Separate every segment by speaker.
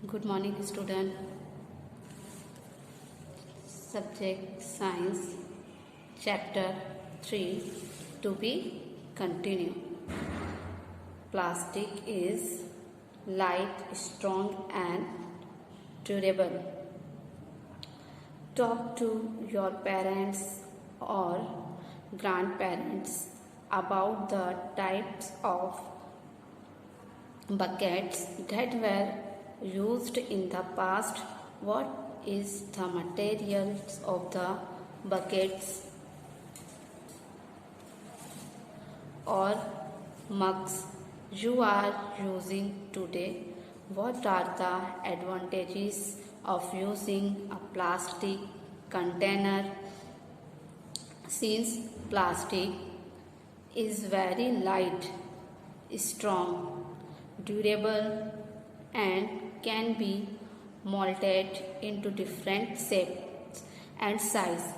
Speaker 1: Good morning, student. Subject Science, Chapter 3 to be continued. Plastic is light, strong, and durable. Talk to your parents or grandparents about the types of buckets that were used in the past. What is the materials of the buckets or mugs you are using today? What are the advantages of using a plastic container? Since plastic is very light, strong, durable, and can be molded into different shapes and size.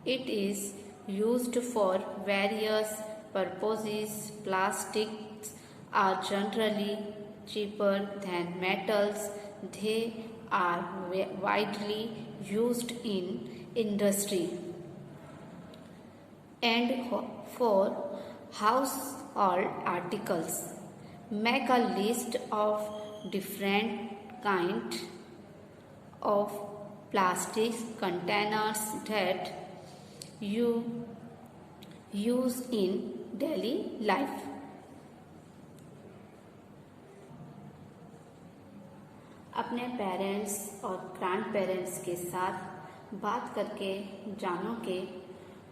Speaker 1: It is used for various purposes. Plastics are generally cheaper than metals. They are widely used in industry and for household articles. Make a list of different kinds of plastic containers that you use in daily life. अपने parents और grand parents के साथ बात करके जानो कि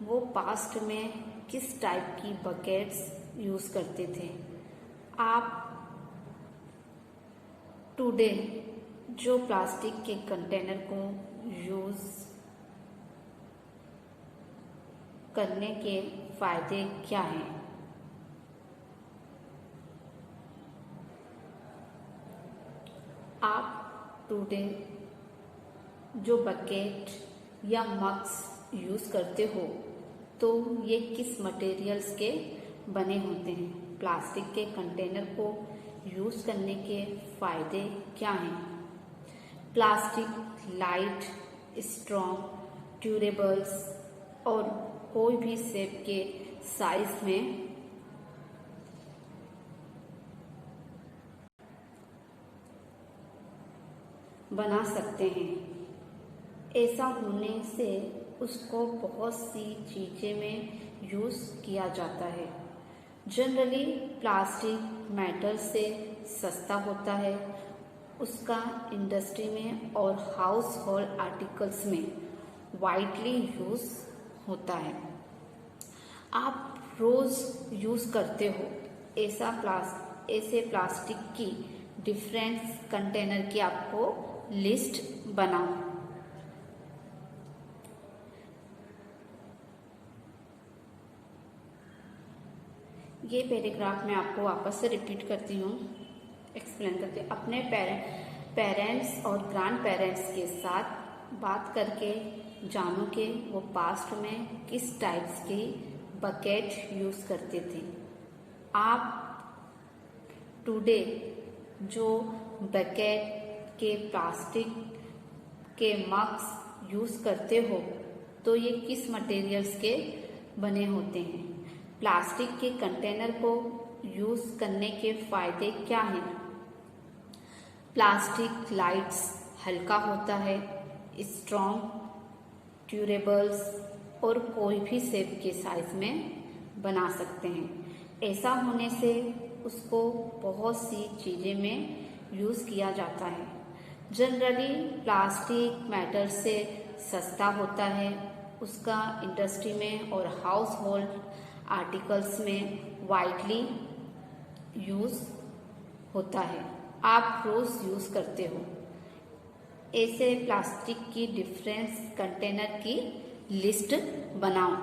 Speaker 1: वो past में किस टाइप की बकेट्स यूज़ करते थे। आप टुडे जो प्लास्टिक के कंटेनर को यूज़ करने के फायदे क्या हैं? आप टुडे जो बकेट या मग्स यूज़ करते हो तो ये किस मटेरियल्स के बने होते हैं? प्लास्टिक के कंटेनर को यूज़ करने के फायदे क्या हैं? प्लास्टिक लाइट, स्ट्रॉन्ग, ड्यूरेबल्स और कोई भी शेप के साइज में बना सकते हैं। ऐसा होने से उसको बहुत सी चीज़ें में यूज़ किया जाता है। जनरली प्लास्टिक मेटल से सस्ता होता है। उसका इंडस्ट्री में और हाउस होल्ड आर्टिकल्स में वाइडली यूज़ होता है। आप रोज़ यूज़ करते हो ऐसे प्लास्टिक की डिफरेंट कंटेनर की आपको लिस्ट बनाओ। ये पैराग्राफ मैं आपको वापस से रिपीट करती हूँ, एक्सप्लेन करती हूँ। अपने पेरेंट्स और ग्रैंड पेरेंट्स के साथ बात करके जानो कि वो पास्ट में किस टाइप्स की बकेट यूज़ करते थे। आप टुडे जो बकेट के प्लास्टिक के मग्स यूज़ करते हो तो ये किस मटेरियल्स के बने होते हैं? प्लास्टिक के कंटेनर को यूज़ करने के फायदे क्या हैं? प्लास्टिक लाइट्स हल्का होता है, स्ट्रॉन्ग, ड्यूरेबल्स और कोई भी शेप के साइज में बना सकते हैं। ऐसा होने से उसको बहुत सी चीज़ें में यूज़ किया जाता है। जनरली प्लास्टिक मेटल से सस्ता होता है। उसका इंडस्ट्री में और हाउस होल्ड आर्टिकल्स में वाइडली यूज़ होता है। आप रोज़ यूज़ करते हो। ऐसे प्लास्टिक की डिफरेंस कंटेनर की लिस्ट बनाओ।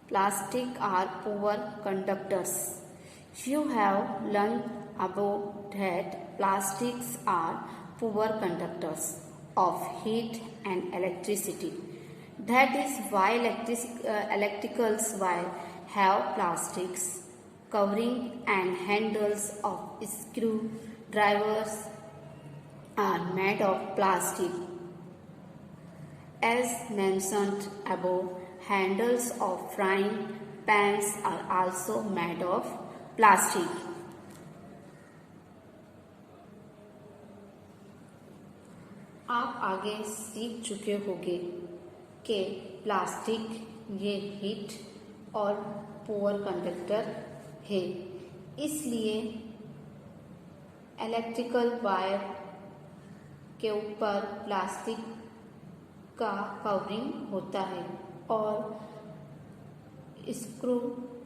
Speaker 1: Plastic are poor conductors. You have learned about that plastics are poor conductors of heat and electricity. That is why electrical wires have plastics covering and handles of screwdrivers are made of plastic. As mentioned above, handles of frying pans are also made of plastic. आप आगे सीख चुके होंगे कि plastic ये heat और poor conductor है, इसलिए इलेक्ट्रिकल वायर के ऊपर प्लास्टिक का कवरिंग होता है और स्क्रू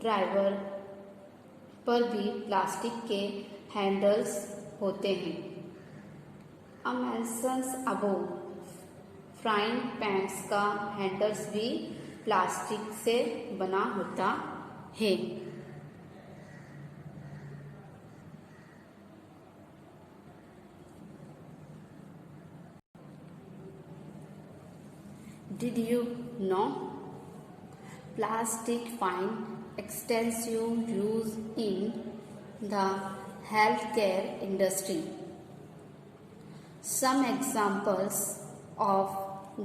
Speaker 1: ड्राइवर पर भी प्लास्टिक के हैंडल्स होते हैं। मेंशन्स अबव, फ्राइंग पैन्स का हैंडल्स भी प्लास्टिक से बना होता है। Did you know? Plastic find extensive use in the healthcare industry. Some examples of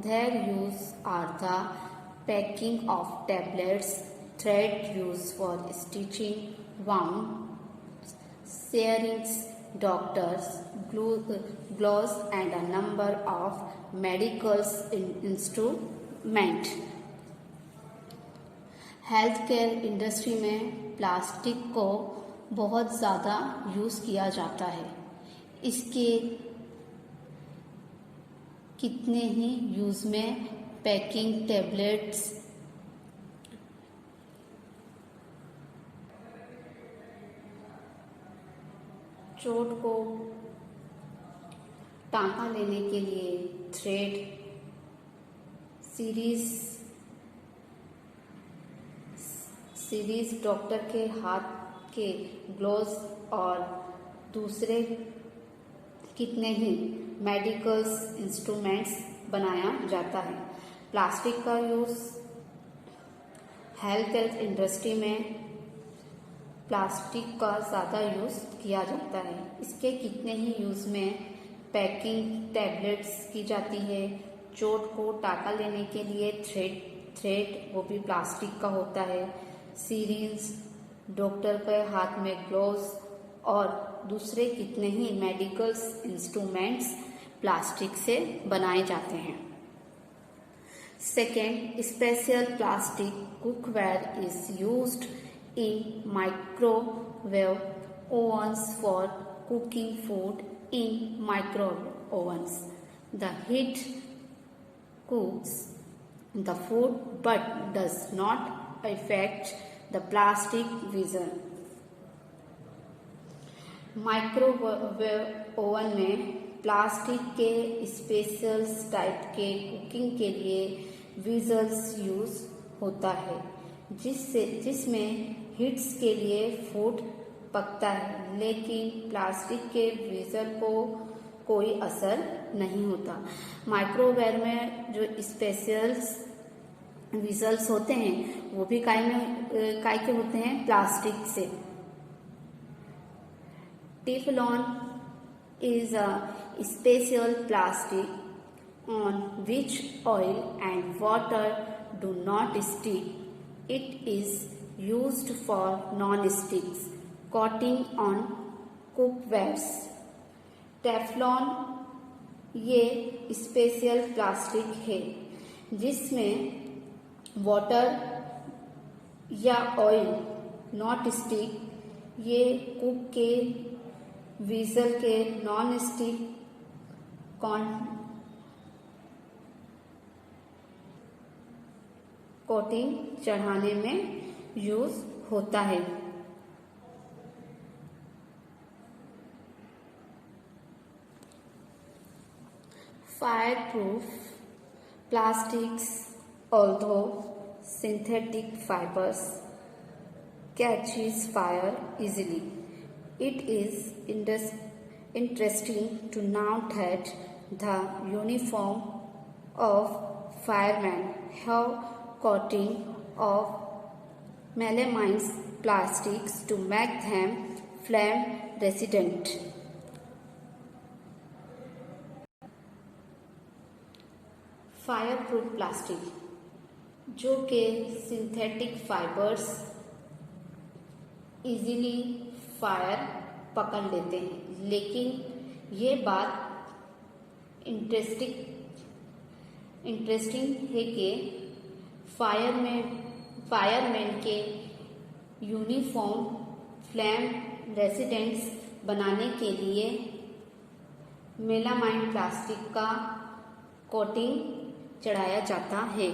Speaker 1: their use are the packing of tablets, thread used for stitching wounds, syringes, doctors, gloves, and a number of medical instruments. Health care industry में plastic को बहुत ज़्यादा use किया जाता है। इसके कितने ही use में पैकिंग, टैबलेट्स, चोट को टांका लेने के लिए थ्रेड, सीरीज, डॉक्टर के हाथ के ग्लोव्स और दूसरे कितने ही मेडिकल इंस्ट्रूमेंट्स बनाया जाता है। प्लास्टिक का यूज़ हेल्थ केयर इंडस्ट्री में प्लास्टिक का ज़्यादा यूज़ किया जाता है। इसके कितने ही यूज़ में पैकिंग, टैबलेट्स की जाती है। चोट को टाका लेने के लिए थ्रेड वो भी प्लास्टिक का होता है। सीरीज, डॉक्टर के हाथ में ग्लोव्स और दूसरे कितने ही मेडिकल इंस्ट्रूमेंट्स प्लास्टिक से बनाए जाते हैं। Second, special plastic cookware is used in microwave ovens for cooking food in microwave ovens. The heat cooks the food but does not affect the plastic vessel. Microwave oven में plastic के special type के cooking के लिए whistles use होता है, जिसमें heats के लिए फूड पकता है, लेकिन प्लास्टिक के विजल को कोई असर नहीं होता। माइक्रोवेव में जो स्पेशल विजल्स होते हैं वो भी काय के होते हैं, प्लास्टिक से। Teflon is a special plastic on which oil and water do not stick. It is used for non-sticks coating on cookwares. Teflon ये स्पेशल प्लास्टिक है जिसमें वाटर या ऑयल नॉट स्टिक, ये कुक के वीजल के नॉन स्टिक कोटिंग चढ़ाने में use होता है। Fireproof plastics, although synthetic fibers, catches fire easily. It is interesting to note that the uniform of firemen have coating of melamines plastics to make them flame resistant. Fireproof plastic, जो कि synthetic fibres easily fire पकड़ लेते हैं, लेकिन ये बात interesting है कि फायरमैन के यूनिफॉर्म फ्लेम रेसिस्टेंस बनाने के लिए मेलामाइन प्लास्टिक का कोटिंग चढ़ाया जाता है।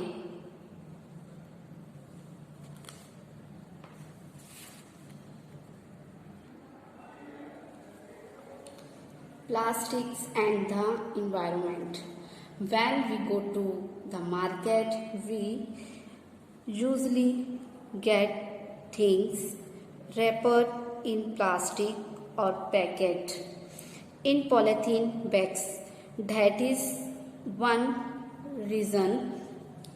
Speaker 1: Plastics and the environment. When we go to the market, we usually get things wrapped in plastic or packed in polythene bags. That is one reason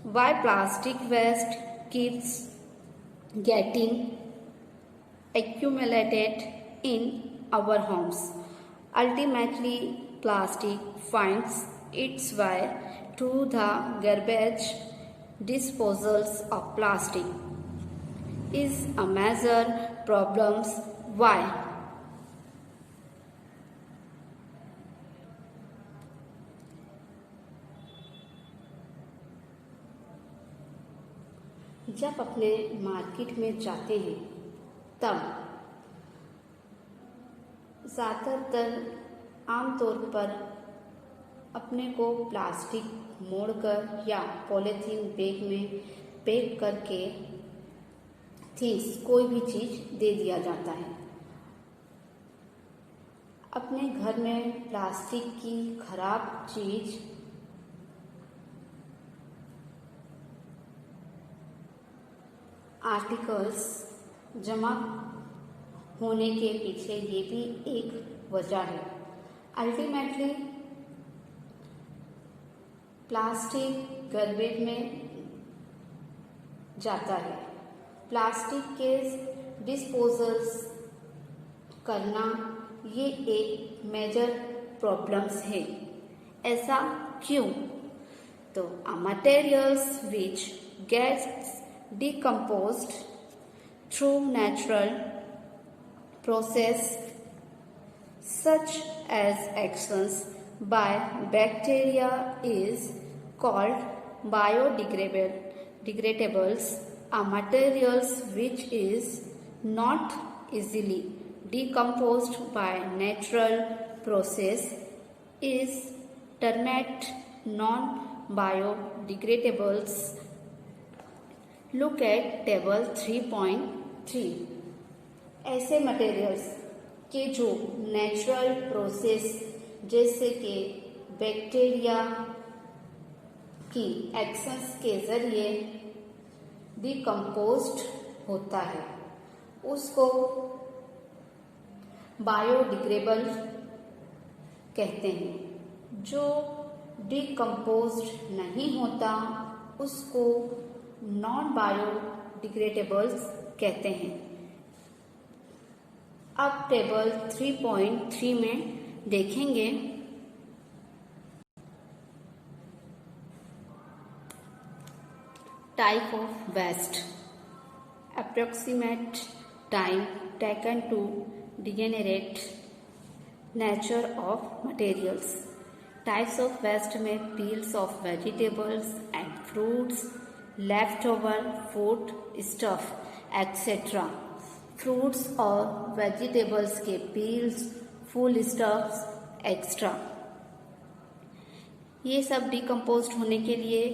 Speaker 1: why plastic waste keeps getting accumulated in our homes. Ultimately, plastic finds its way to the garbage. Disposals of plastic is a major problem. Why? जब अपने market में जाते हैं तब ज़्यादातर आमतौर पर अपने को प्लास्टिक मोड़कर या पॉलीथीन बैग में पैक करके थिंग्स कोई भी चीज़ दे दिया जाता है। अपने घर में प्लास्टिक की खराब चीज़ आर्टिकल्स जमा होने के पीछे ये भी एक वजह है। अल्टीमेटली प्लास्टिक गार्बेज में जाता है। प्लास्टिक के डिस्पोजल्स करना ये एक मेजर प्रॉब्लम्स है। ऐसा क्यों? तो materials which gets decomposed through natural process such as actions by bacteria is called biodegradables. A materials which is not easily decomposed by natural process is termed non-biodegradables. Look at table 3.3। ऐसे materials के जो natural process जैसे कि bacteria की actions के जरिए decomposed होता है, उसको बायोडिग्रेडेबल कहते हैं। जो डिकम्पोज्ड नहीं होता उसको नॉन बायोडिग्रेडेबल्स कहते हैं। अब टेबल 3.3 में देखेंगे type of waste, approximate time taken to degenerate, nature of materials. Types of waste में peels of vegetables and fruits, leftover food stuff etc. Fruits और वेजिटेबल्स के पील्स, फूल स्टफ्स एक्स्ट्रा, ये सब डिकम्पोज्ड होने के लिए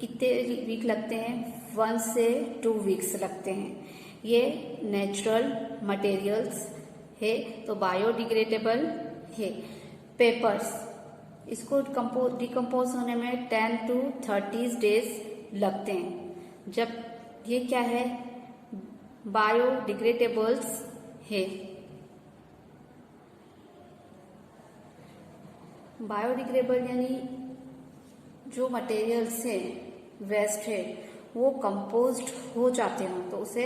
Speaker 1: कितने वीक लगते हैं? 1 से 2 वीक्स लगते हैं। ये नेचुरल मटेरियल्स है तो बायोडिग्रेडेबल है। पेपर्स, इसको डिकम्पोज होने में 10 to 30 डेज लगते हैं। जब ये क्या है? बायोडिग्रेडेबल्स है। बायोडिग्रेडेबल यानी जो मटेरियल्स है, वेस्ट है, वो कंपोज्ड हो जाते हों तो उसे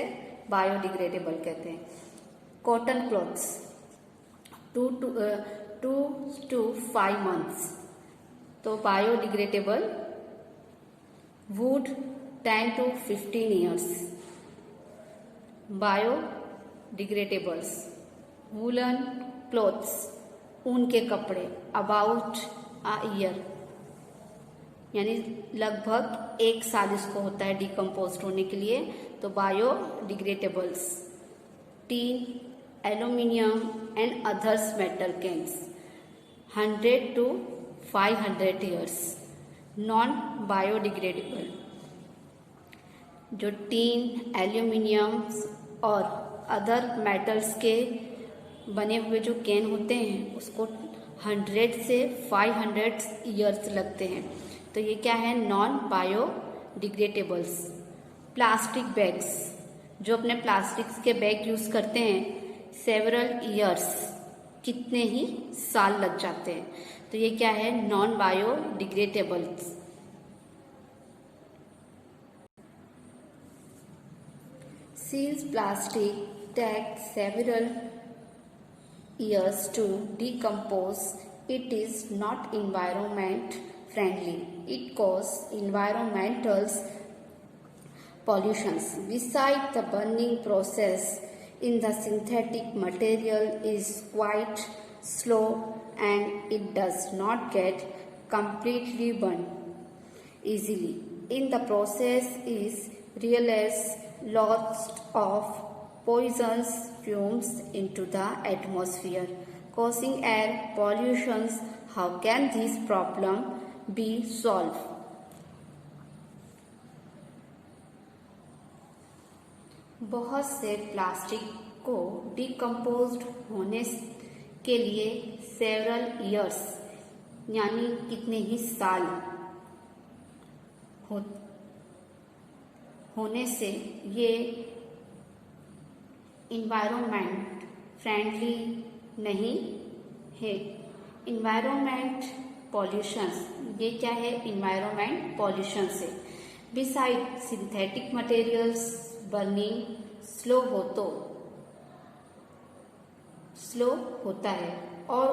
Speaker 1: बायोडिग्रेडेबल कहते हैं। कॉटन क्लॉथ्स 2 to 5 months तो biodegradable. Wood 10 to 15 years biodegradables. Woollen clothes ऊन के कपड़े अबाउट अ ईयर यानी लगभग 1 साल इसको होता है डिकम्पोज होने के लिए, तो biodegradables. Tin, aluminium and others metal cans 100 to 500 years non biodegradable. जो टीन, एल्यूमिनियम और अदर मेटल्स के बने हुए जो कैन होते हैं उसको 100 से 500 ईयर्स लगते हैं, तो ये क्या है, नॉन बायोडिग्रेडेबल्स। प्लास्टिक बैग्स, जो अपने प्लास्टिक के बैग यूज करते हैं, सेवरल ईयर्स कितने ही साल लग जाते हैं, तो ये क्या है, non बायोडिग्रेडेबल्स। Since plastic takes several years to decompose, it is not environment friendly. It causes environmental pollutions. Besides, the burning process in the synthetic material is quite slow and it does not get completely burned easily. In the process is released lots of poisonous fumes into the atmosphere, causing air pollution. How can this problem be solved? बहुत से plastic को decomposed होने के लिए several years यानी कितने ही साल होने से ये इन्वायरमेंट फ्रेंडली नहीं है। इन्वायरमेंट पॉल्यूशंस, ये क्या है, इन्वायरमेंट पॉल्यूशन से। Beside synthetic materials burning slow होता है और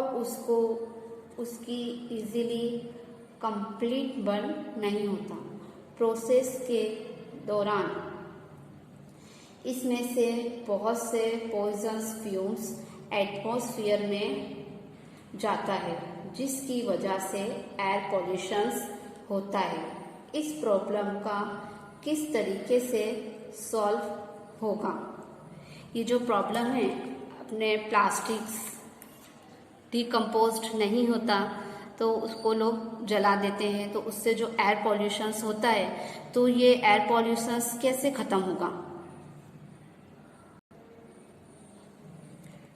Speaker 1: उसकी इजीली कंप्लीट बर्न नहीं होता। प्रोसेस के दौरान इसमें से बहुत से पॉइजनस फ्यूम्स एटमॉस्फेयर में जाता है, जिसकी वजह से एयर पॉल्यूशन होता है। इस प्रॉब्लम का किस तरीके से सॉल्व होगा? ये जो प्रॉब्लम है, अपने प्लास्टिक्स डिकम्पोज्ड नहीं होता तो उसको लोग जला देते हैं, तो उससे जो एयर पॉल्यूशन होता है, तो ये एयर पॉल्यूशन कैसे खत्म होगा?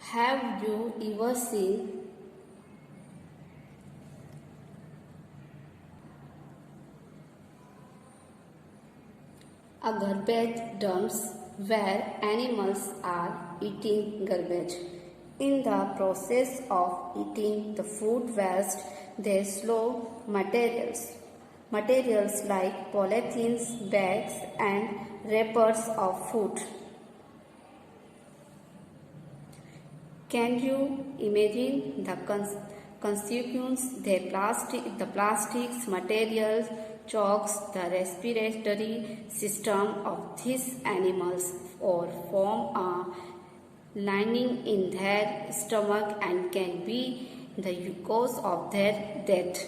Speaker 1: Have you ever seen a garbage dumps where animals are eating garbage? In the process of eating the food waste, they slow materials like polythene bags and wrappers of food. Can you imagine the consequences? The plastics materials chokes the respiratory system of these animals or form a lining in their stomach and can be the cause of their death.